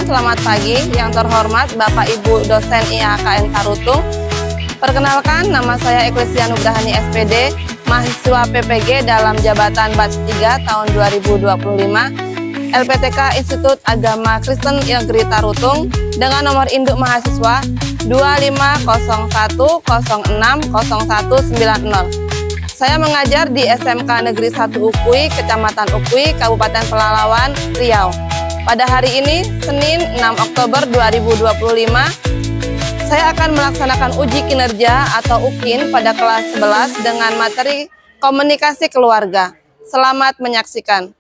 selamat pagi. Yang terhormat Bapak Ibu dosen IAKN Tarutung. Perkenalkan, nama saya Eklesian Nugrahani SPD, mahasiswa PPG dalam jabatan Batch 3 tahun 2025, LPTK Institut Agama Kristen Negeri Tarutung dengan nomor induk mahasiswa 2501060190. Saya mengajar di SMK Negeri 1 Ukui, Kecamatan Ukui, Kabupaten Pelalawan, Riau. Pada hari ini, Senin 6 Oktober 2025, saya akan melaksanakan uji kinerja atau UKIN pada kelas 11 dengan materi komunikasi keluarga. Selamat menyaksikan.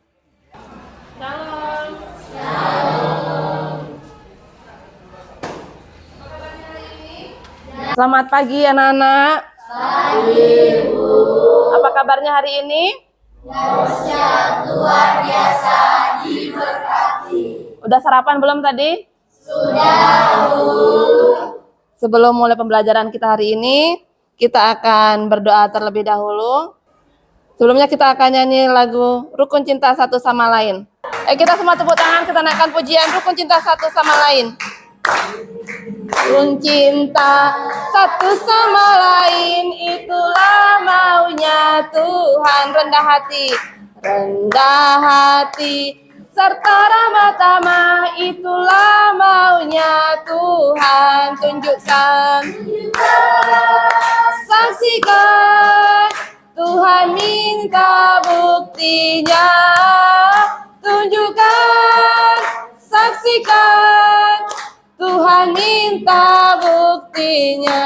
Selamat pagi anak-anak. Pagi, Bu. Apa kabarnya hari ini? Dahsyat, luar biasa, diberkati. Udah sarapan belum tadi? Sudah, Bu. Sebelum mulai pembelajaran kita hari ini, kita akan berdoa terlebih dahulu. Sebelumnya kita akan nyanyi lagu Rukun Cinta Satu Sama Lain. Kita semua tepuk tangan, kita naikkan pujian Rukun Cinta Satu Sama Lain. Rukun cinta satu sama lain, itulah maunya Tuhan. Rendah hati, serta ramah tamah, itulah maunya Tuhan. Tunjukkan, saksikan, Tuhan minta buktinya. Tunjukkan, saksikan, Tuhan minta buktinya.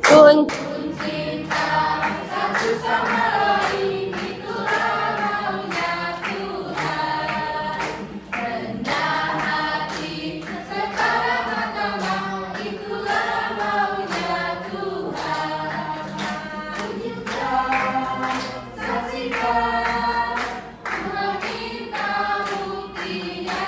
Kunci cinta satu sama lain, itulah maunya Tuhan. Rendah hati, serta ramah tamah, itulah maunya Tuhan. Tunjukkan, saksikan, Tuhan minta buktinya.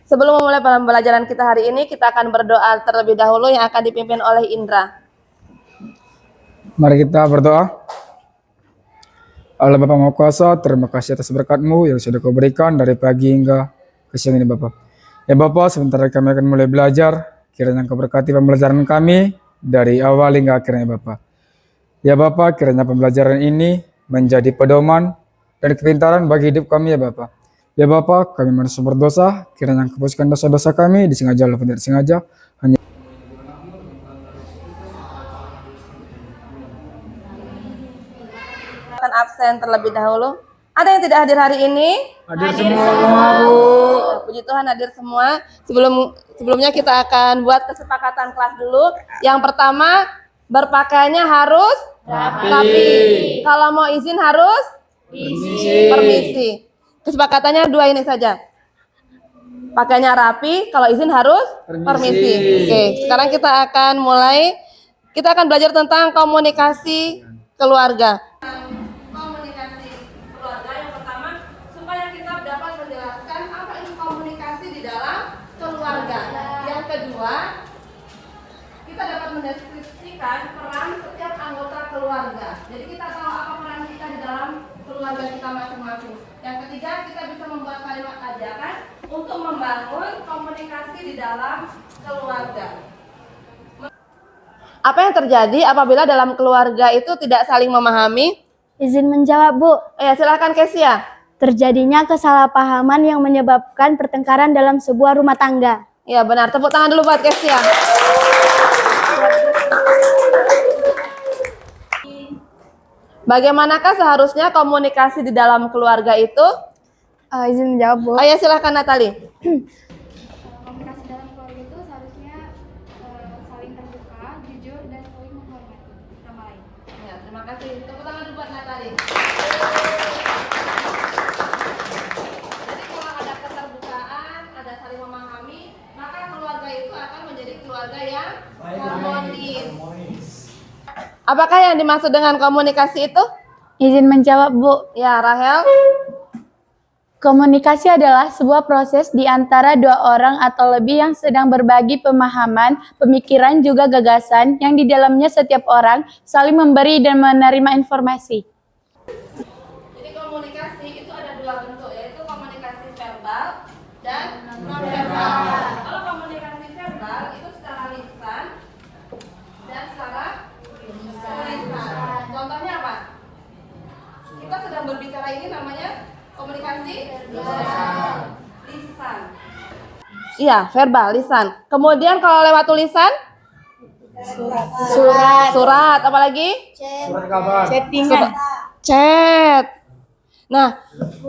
Sebelum memulai pembelajaran kita hari ini, kita akan berdoa terlebih dahulu yang akan dipimpin oleh Indra. Mari kita berdoa. Allah Bapa Maha Kuasa, terima kasih atas berkat-Mu yang sudah Kau berikan dari pagi hingga ke siang ini Bapa. Ya Bapa, sebentar lagi kami akan mulai belajar. Kiranya Kau berkati pembelajaran kami dari awal hingga akhirnya Bapa. Ya Bapa, kiranya pembelajaran ini menjadi pedoman dan kepintaran bagi hidup kami ya Bapa. Ya Bapa, kami manusia berdosa, kiranya Engkau hapuskan dosa-dosa kami, disengaja ataupun tidak disengaja. Hanya Akan absen terlebih dahulu. Ada yang tidak hadir hari ini? hadir semua, Bu. Puji Tuhan hadir semua. Sebelumnya kita akan buat kesepakatan kelas dulu. Yang pertama, berpakaiannya harus rapi. Kalau mau izin harus permisi. Kesepakatannya dua ini saja. Pakaiannya rapi, kalau izin harus permisi. Oke, sekarang kita akan mulai. Kita akan belajar tentang komunikasi keluarga. Komunikasi keluarga yang pertama, supaya kita dapat menjelaskan apa itu komunikasi di dalam keluarga. Yang kedua, kita dapat mendeskripsikan peran setiap anggota keluarga. Jadi kita tahu apa peran kita di dalam keluarga kita masing-masing. Yang ketiga, kita bisa membuat kalimat ajakan untuk membangun komunikasi di dalam keluarga. Apa yang terjadi apabila dalam keluarga itu tidak saling memahami? Izin menjawab, Bu. Silakan Kesia. Terjadinya kesalahpahaman yang menyebabkan pertengkaran dalam sebuah rumah tangga. Ya benar, tepuk tangan dulu buat Kesia. Bagaimanakah seharusnya komunikasi di dalam keluarga itu? Izin menjawab, Bu. Silakan Natali. Komunikasi dalam keluarga itu seharusnya saling terbuka, jujur, dan saling menghormati sama lain. Ya, terima kasih. Tepuk tangan dulu buat Natali. Jadi kalau ada keterbukaan, ada saling memahami, maka keluarga itu akan menjadi keluarga yang harmonis. Apakah yang dimaksud dengan komunikasi itu? Izin menjawab, Bu. Ya, Rahel. Komunikasi adalah sebuah proses di antara dua orang atau lebih yang sedang berbagi pemahaman, pemikiran, juga gagasan yang di dalamnya setiap orang saling memberi dan menerima informasi. Jadi komunikasi itu ada dua bentuk, yaitu komunikasi verbal dan non verbal. Kalau komunikasi verbal itu secara lisan dan secara tulisan. Contohnya apa? Kita sedang berbicara, ini namanya komunikasi lisan. Iya, verbal, lisan. Kemudian kalau lewat tulisan? Surat, apalagi? Chat. Nah,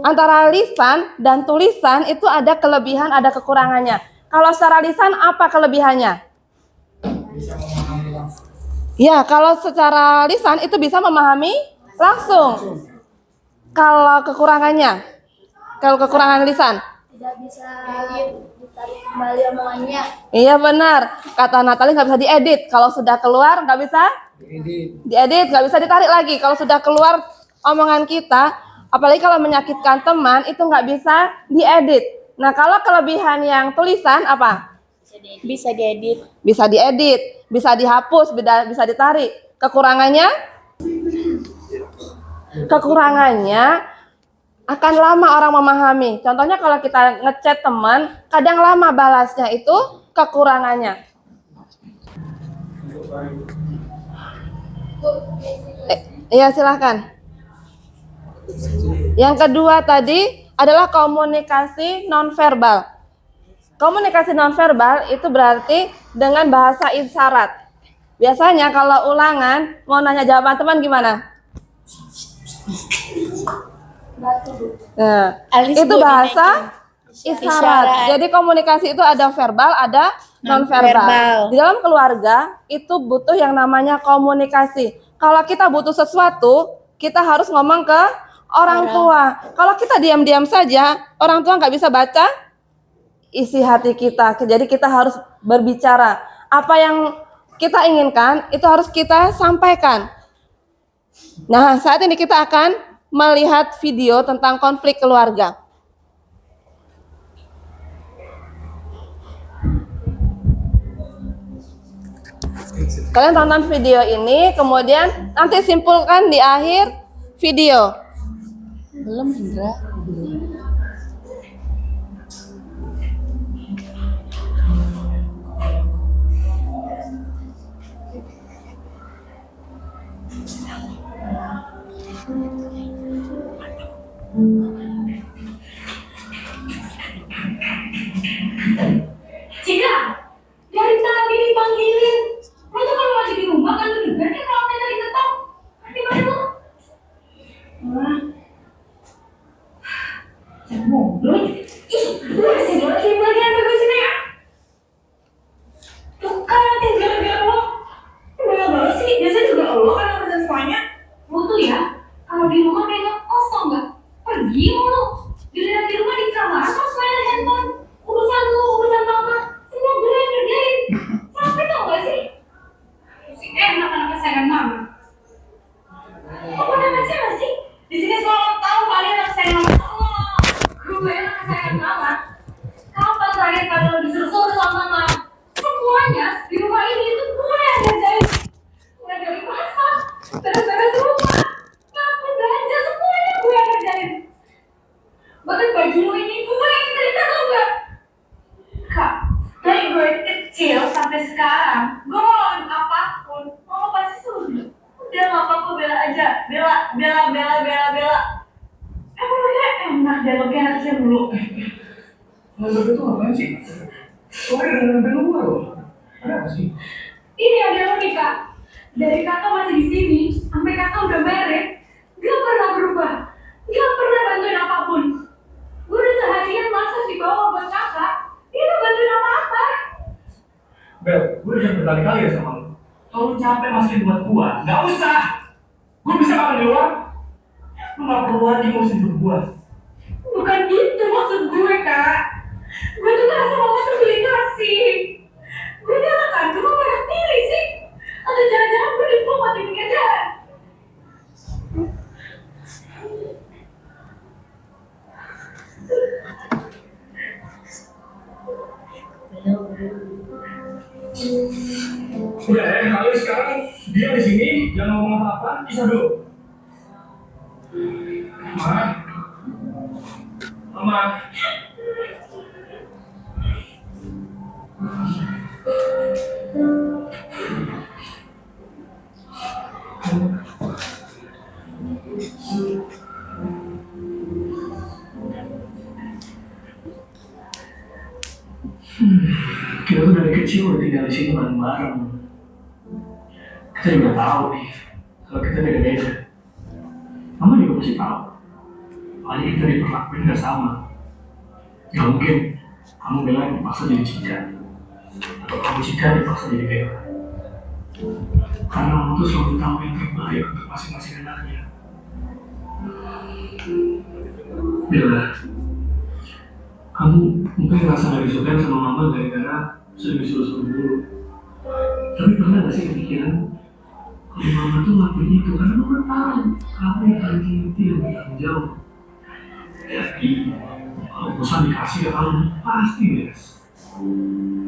antara lisan dan tulisan itu ada kelebihan, ada kekurangannya. Kalau secara lisan apa kelebihannya? Ya, kalau secara lisan itu bisa memahami langsung. Kalau kekurangannya? Kalau kekurangan lisan? Tidak bisa ditarik kembali omongannya. Iya benar. Kata Natali nggak bisa diedit. Kalau sudah keluar nggak bisa diedit, nggak bisa ditarik lagi. Kalau sudah keluar omongan kita, apalagi kalau menyakitkan teman, itu nggak bisa diedit. Nah, kalau kelebihan yang tulisan apa? Bisa diedit. Bisa diedit, bisa dihapus, bisa ditarik. Kekurangannya akan lama orang memahami. Contohnya kalau kita ngechat teman, kadang lama balasnya, itu kekurangannya. Iya, silahkan. Yang kedua tadi adalah komunikasi nonverbal. Komunikasi nonverbal itu berarti dengan bahasa isyarat. Biasanya kalau ulangan mau nanya jawaban teman gimana? Nah, itu bahasa isyarat. Jadi komunikasi itu ada verbal, ada nonverbal. Di dalam keluarga itu butuh yang namanya komunikasi. Kalau kita butuh sesuatu, kita harus ngomong ke orang tua. Kalau kita diam-diam saja, orang tua nggak bisa baca isi hati kita. Jadi kita harus berbicara. Apa yang kita inginkan itu harus kita sampaikan. Nah, saat ini kita akan melihat video tentang konflik keluarga. Kalian tonton video ini, kemudian nanti simpulkan di akhir video. Belum, Indra. Cika, dari tadi dipanggilin. Lo tuh kalau lagi di rumah kan lu dengar kan kalau kita diketok. Di mana lo? Wah. Jangan ngobrol. Ih, lu masih lagi ada gue sini ya. Tuh kan nanti gara-gara lo. Banyak banget sih, biasanya juga lo kan yang pesan semuanya. Lo tuh ya, kalau di rumah kayak ngekos tau gak? Pergi mulu. Giliran di rumah di kamar terus main handphone. Urusan lu, urusan mama, semua gue yang ngerjain. Capek tau gak sih? Si enak anak kesayangan mama. Apa namanya siapa sih? Di sini semua orang tahu kalian anak kesayangan mama. Gue anak kesayangan mama. Kapan terakhir kalian lo disuruh-suruh sama mama? Semuanya di rumah ini itu gue yang ngerjain. Mulai dari masak, beres-beres rumah, ngapain belanja, semuanya gue yang ngerjain. Bahkan baju lo ini gue yang cerita tau gak? Kak, dari gue kecil sampai sekarang, gue mau ngelakuin apapun, mama pasti suruh. Udah gak apa-apa, bela aja. Bela. Emang mereka enak dialognya anak kecil dulu. Nggak itu ngapain sih? Soalnya udah ngambil luar loh. Ada apa sih? Ini ada lo nih kak. Dari kakak masih di sini, sampai kakak udah married, gak pernah berubah. Gak pernah bantuin apapun. Gue udah seharian masak di bawah buat kakak. Dia gak bantuin apa-apa. Bel, gue udah berkali-kali ya sama lo. Kalau lu capek masakin buat gua, nggak usah. Gue bisa makan di luar. Lu nggak perlu lagi ngurusin buat gua. Bukan gitu maksud gue kak. Gue tuh ngerasa mama terpilih kasih. Gue ini anak kandung kok merah tiri sih. Atau jangan-jangan gue diplomat di pinggir jalan. Udah ya, kalian sekarang diam di sini, jangan ngomong apa-apa, kisah dulu. Mama. Kita tuh dari kecil udah tinggal di sini bareng-bareng. Kita juga tahu nih, kalau kita beda-beda. Mama juga pasti tahu. Apalagi kita diperlakuin gak sama. Gak mungkin kamu bilang dipaksa jadi Cika, atau kamu Cika dipaksa jadi Bella. Karena kamu tuh selalu tahu yang terbaik untuk masing-masing anaknya. Bella, kamu mungkin ngerasa gak disukain sama mama gara-gara sering disuruh-suruh dulu. Tapi pernah gak sih kepikiran kalau mama tuh ngelakuin itu karena mama tahu kamu yang paling tinggi yang bertanggung jawab. Jadi kalau bosan dikasih ke kamu pasti beres.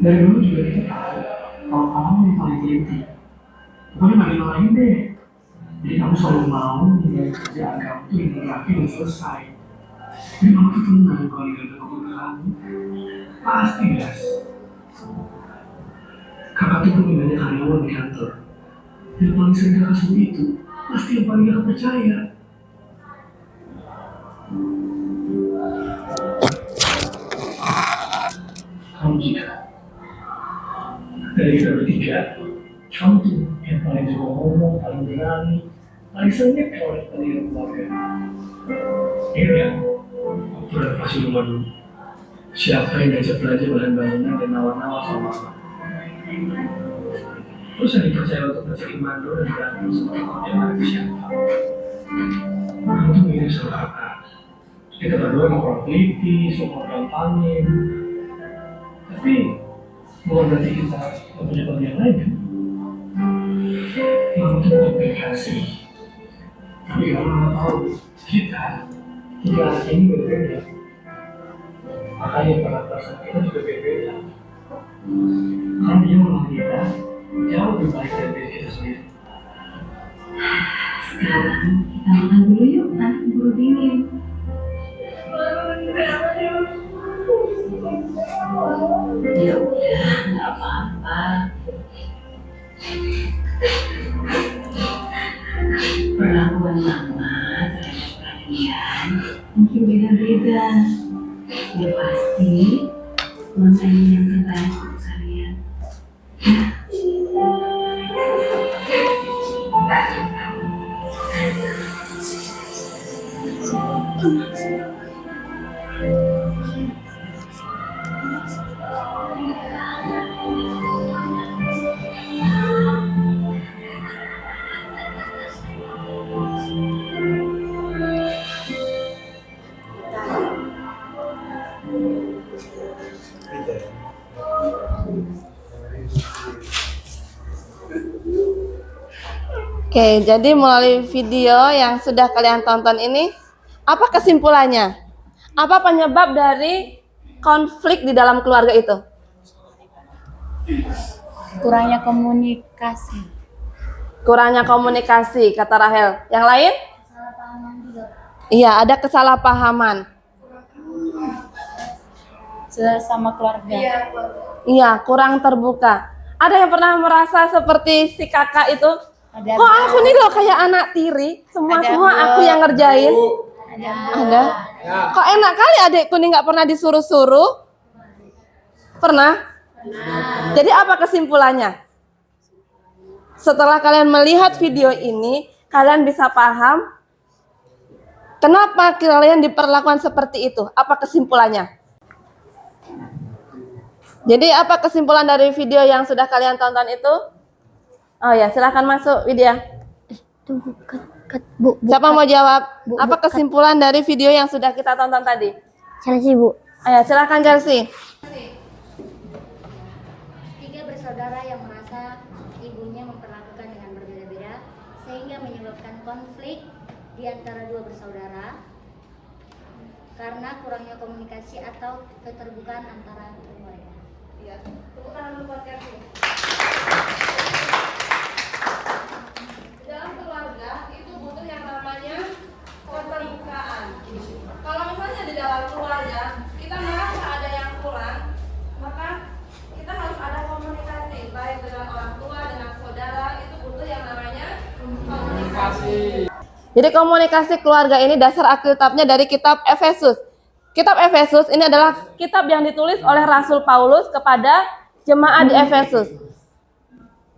Dari dulu juga kita tahu kalau kamu yang paling teliti. Pokoknya bagi lain deh. Jadi kamu selalu mau memulai kerjaan kamu tuh yang rapi dan selesai. Jadi mama tuh tenang kalau dikata kamu ke kamu pasti beres. Kakak tuh punya banyak karyawan di kantor. Yang paling sering kakak sebut itu pasti yang paling kakak percaya. Kamu Cika. Dari kita bertiga, kamu tuh yang paling jago ngomong, paling berani, paling sengit kalau kita di keluarga. Ingat ya, waktu renovasi rumah dulu, siapa yang ngajak belanja bahan bangunan dan nawar-nawar sama mama? Terus yang dipercaya untuk ngecekin mandor dan berantem sama pekerjaan lagi siapa? Kamu tuh mirip sama kakak. Kita berdua emang kurang teliti, suka gampangin. Tapi bukan berarti kita gak punya kerjaan lain kan? Mama tuh bukan PKC. Tapi kalau mama tahu, kita tiga anak ini berbeda. Makanya perasaan kita juga berbeda. Karena dia memang kita jauh lebih baik dari diri kita sendiri. Sekarang kita makan dulu yuk, nanti keburu dingin. Ya udah, nggak apa-apa. Perlakuan mama terhadap kalian mungkin beda-beda. Ya pasti mama ini yang terbaik untuk kalian. Oke, jadi melalui video yang sudah kalian tonton ini, apa kesimpulannya? Apa penyebab dari konflik di dalam keluarga itu? Kurangnya komunikasi. Kurangnya komunikasi, kata Rahel. Yang lain? Iya, ada kesalahpahaman. Sama keluarga. Iya, kurang terbuka. Ada yang pernah merasa seperti si kakak itu? Ada. Kok aku nih loh kayak anak tiri, semua aku yang ngerjain. Ada. Kok enak kali adekku nih nggak pernah disuruh-suruh? Pernah? Jadi apa kesimpulannya? Setelah kalian melihat video ini, kalian bisa paham kenapa kalian diperlakukan seperti itu. Apa kesimpulannya? Jadi apa kesimpulan dari video yang sudah kalian tonton itu? Oh ya, silahkan masuk Widya. Tunggu, Bu. Siapa mau jawab? Bu, Apa kesimpulan dari video yang sudah kita tonton tadi? Chelsea, Bu. Ayo, silahkan Chelsea. Tiga bersaudara yang merasa ibunya memperlakukan dengan berbeda-beda sehingga menyebabkan konflik di antara dua bersaudara karena kurangnya komunikasi atau keterbukaan antara keluarga. Iya, tepuk tangan dulu buat Chelsea. butuh yang namanya keterbukaan. Kalau misalnya di dalam keluarga kita merasa ada yang kurang, maka kita harus ada komunikasi baik dengan orang tua, dengan saudara, itu butuh yang namanya komunikasi. Jadi komunikasi keluarga ini dasar Alkitabnya dari kitab Efesus. Kitab Efesus ini adalah kitab yang ditulis oleh Rasul Paulus kepada jemaat di Efesus.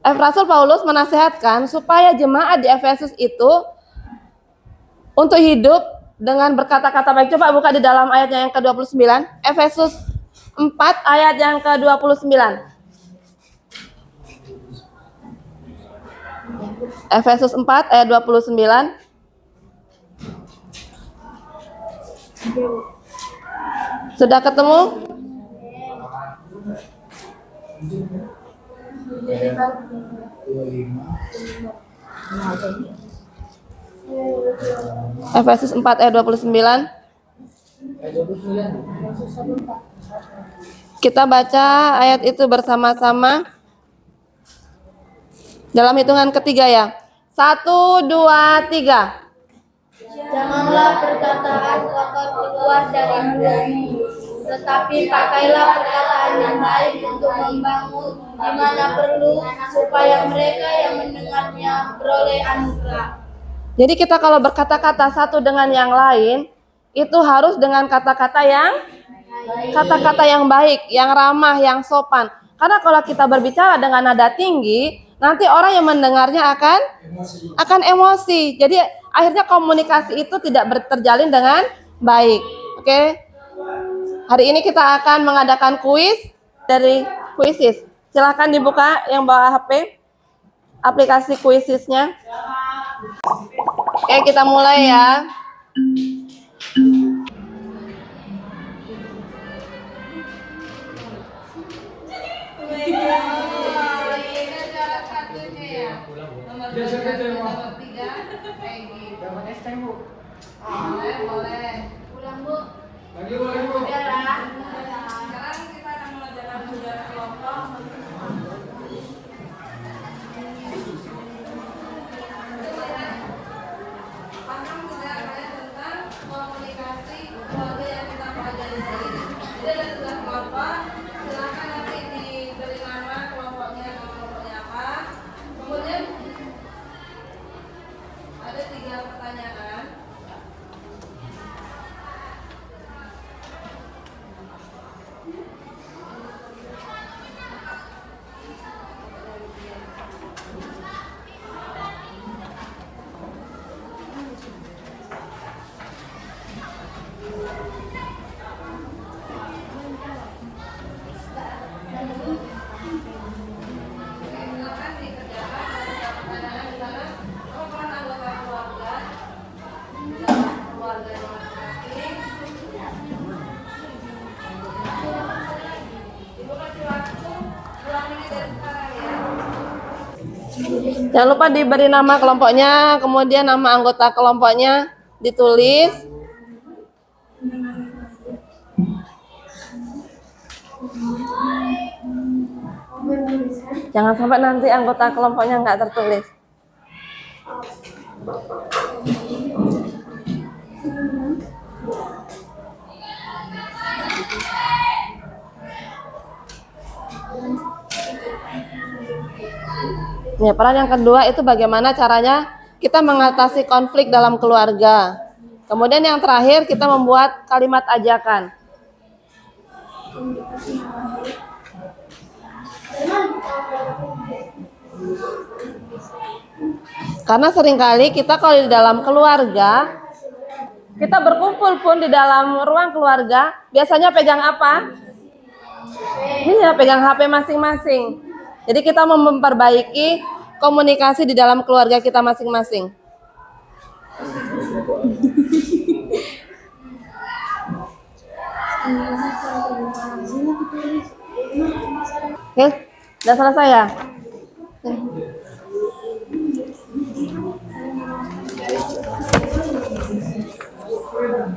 Rasul Paulus menasihatkan supaya jemaat di Efesus itu untuk hidup dengan berkata-kata baik. Coba buka di dalam ayatnya yang ke-29. Efesus 4 ayat yang ke-29. Efesus 4 ayat 29. Sudah ketemu? Efesus 4 ayat 29. Kita baca ayat itu bersama-sama dalam hitungan ketiga ya. 1, 2, 3. Janganlah perkataan kotor keluar dari mulutmu, tetapi pakailah perkataan yang baik untuk membangun di mana perlu, supaya mereka yang mendengarnya beroleh anugerah. Jadi kita kalau berkata-kata satu dengan yang lain, itu harus dengan kata-kata yang baik, yang ramah, yang sopan. Karena kalau kita berbicara dengan nada tinggi, nanti orang yang mendengarnya akan emosi. Jadi akhirnya komunikasi itu tidak terjalin dengan baik. Oke. Hari ini kita akan mengadakan kuis dari Quizizz. Silahkan dibuka yang bawa HP aplikasi Quizizz-nya. Oke, kita mulai ya. Boleh. Pulang, Bu. Sekarang kita akan mengerjakan tugas kelompok. Paham tidak kalian tentang komunikasi keluarga yang kita pelajari hari ini? Jadi ada tugas kelompok. Silakan nanti diberi nama kelompoknya apa. Kemudian ada 3 pertanyaan. Silakan dikerjakan ada pertanyaan di sana. Apa peran anggota keluarga dalam keluarganya masing-masing? Ibu kasih waktu 2 menit dari sekarang ya. Jangan lupa diberi nama kelompoknya, kemudian nama anggota kelompoknya ditulis. Jangan sampai nanti anggota kelompoknya nggak tertulis. Ya, peran yang kedua itu bagaimana caranya kita mengatasi konflik dalam keluarga. Kemudian yang terakhir kita membuat kalimat ajakan. Karena seringkali kita kalau di dalam keluarga, kita berkumpul pun di dalam ruang keluarga, biasanya pegang apa? Iya, pegang HP masing-masing. Jadi kita memperbaiki komunikasi di dalam keluarga kita masing-masing. Oke, udah selesai ya?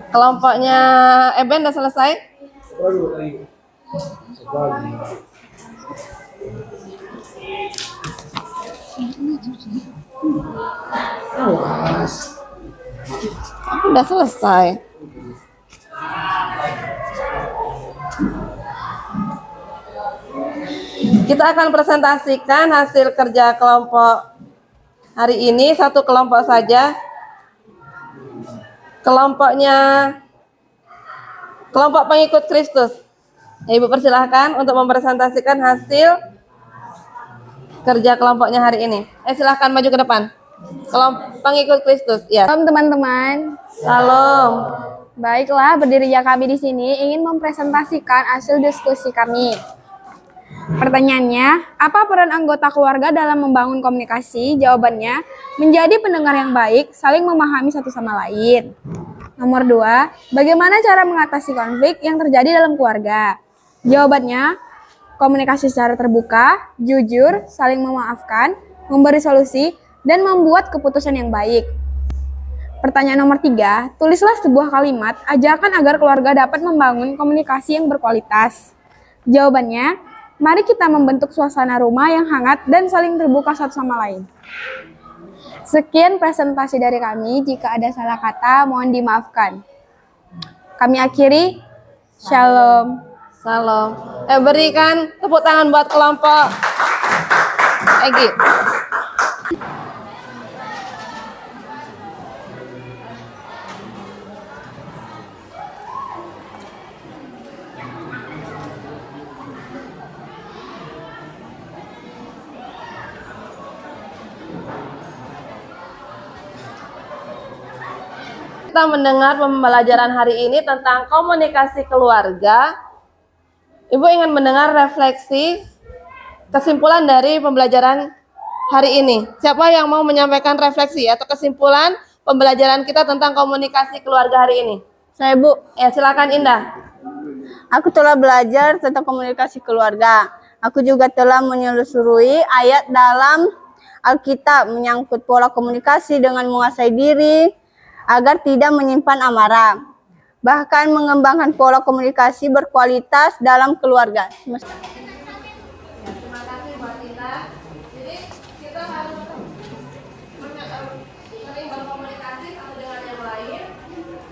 Kelompoknya Eben udah selesai? Awas. Udah selesai. Kita akan presentasikan hasil kerja kelompok hari ini, satu kelompok saja. Kelompok pengikut Kristus. Ya, Ibu persilahkan untuk mempresentasikan hasil kerja kelompoknya hari ini. Silahkan maju ke depan. Kelompok pengikut Kristus. Ya. Salam teman-teman. Salam. Baiklah, berdirinya kami di sini ingin mempresentasikan hasil diskusi kami. Pertanyaannya, apa peran anggota keluarga dalam membangun komunikasi? Jawabannya, menjadi pendengar yang baik, saling memahami satu sama lain. Nomor 2, bagaimana cara mengatasi konflik yang terjadi dalam keluarga? Jawabannya, komunikasi secara terbuka, jujur, saling memaafkan, memberi solusi, dan membuat keputusan yang baik. Pertanyaan nomor 3, tulislah sebuah kalimat ajakan agar keluarga dapat membangun komunikasi yang berkualitas. Jawabannya, mari kita membentuk suasana rumah yang hangat dan saling terbuka satu sama lain. Sekian presentasi dari kami, jika ada salah kata mohon dimaafkan. Kami akhiri, Shalom. Salam. Berikan tepuk tangan buat kelompok Egi. Kita mendengar pembelajaran hari ini tentang komunikasi keluarga. Ibu ingin mendengar refleksi kesimpulan dari pembelajaran hari ini. Siapa yang mau menyampaikan refleksi atau kesimpulan pembelajaran kita tentang komunikasi keluarga hari ini? Saya Bu, Silakan Indah. aku telah belajar tentang komunikasi keluarga. Aku juga telah menyelusuri ayat dalam Alkitab menyangkut pola komunikasi dengan menguasai diri agar tidak menyimpan amarah. Bahkan mengembangkan pola komunikasi berkualitas dalam keluarga. Terima kasih buat Indah. Jadi kita harus sering berkomunikasi satu dengan yang lain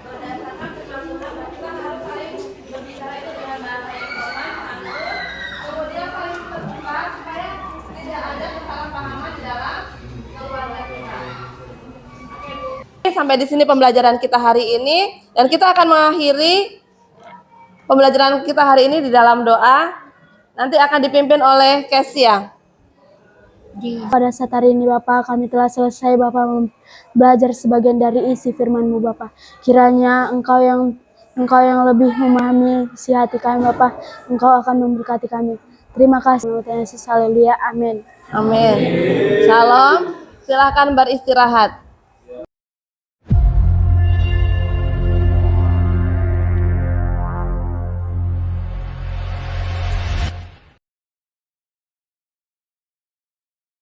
berdasarkan kecenderungan dan kita harus saling berbicara itu dengan bahasa yang sopan, santun, kemudian saling terbuka supaya tidak ada kesalahpahaman di dalam keluarga kita. Sampai di sini pembelajaran kita hari ini dan kita akan mengakhiri pembelajaran kita hari ini di dalam doa. Nanti akan dipimpin oleh Kesia. Pada saat hari ini Bapak, kami telah selesai Bapak belajar sebagian dari isi firman-Mu Bapak. Kiranya Engkau yang lebih memahami isi hati kami Bapak, Engkau akan memberkati kami. Terima kasih. Haleluya. Amin. Amin. Shalom. Silakan beristirahat.